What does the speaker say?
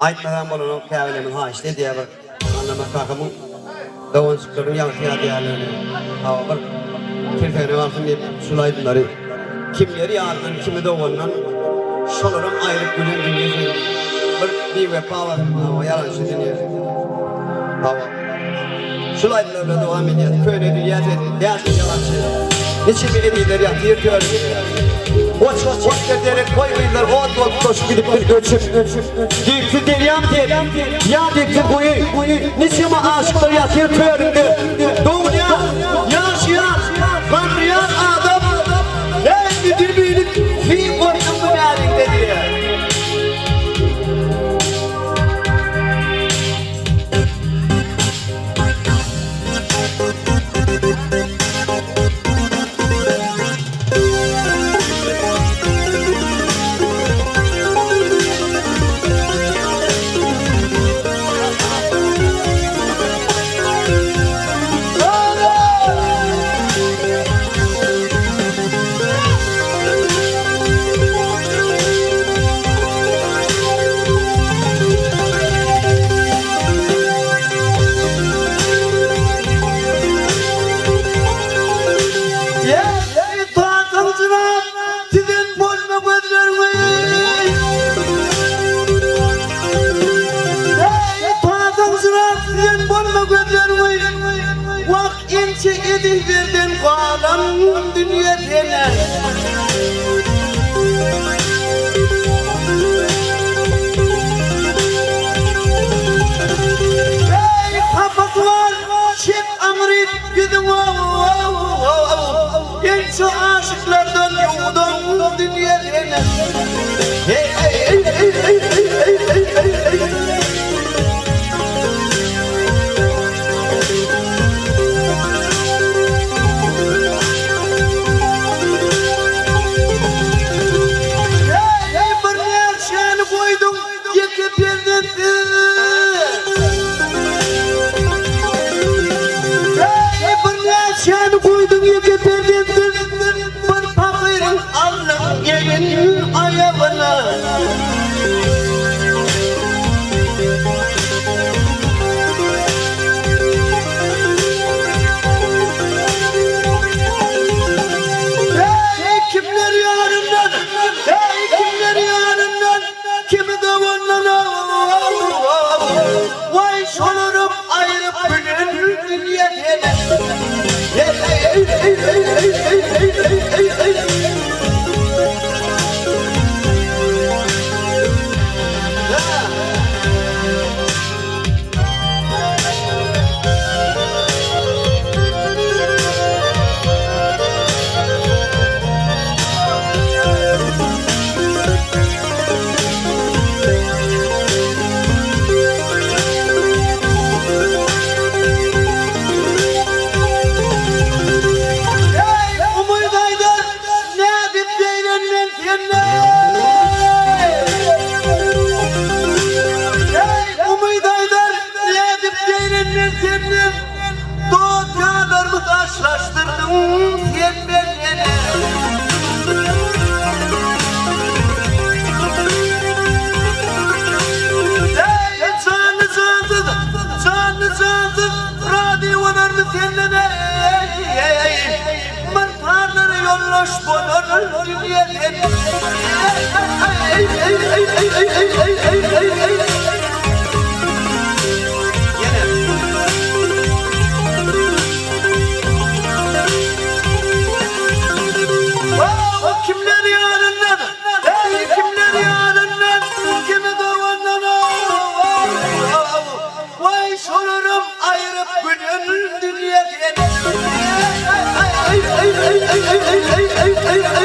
Aytmadan bolany käbelemin ha işte diye bir anlama kakamın davansıkların yankıya değerlerini hava bir kirfene varsın deyip sulaydınları kim yeri yardan kimi de ondan şolarım ayrılıp gülen dünyası bir vefa var hava yalan şu dünya hava sulaydılarla devam ediyor köyde dünyası değersiz yalancı niçin bir ediler yatıyor kör Oç çekler diyerek koymayınlar ot koş gidip bir göçüp Dikti deryam der Ya dikti kuyu Niçin aşıklar yatıyor köründe Doğuya yaşayan Tanrıyan adam Ne müdür büyülük Fi koyduğum yerinde diye Edildirden kalan dünya denen Ey kapaklar şep amrit gidin Genç aşıklardan yoldan dünya denen Ay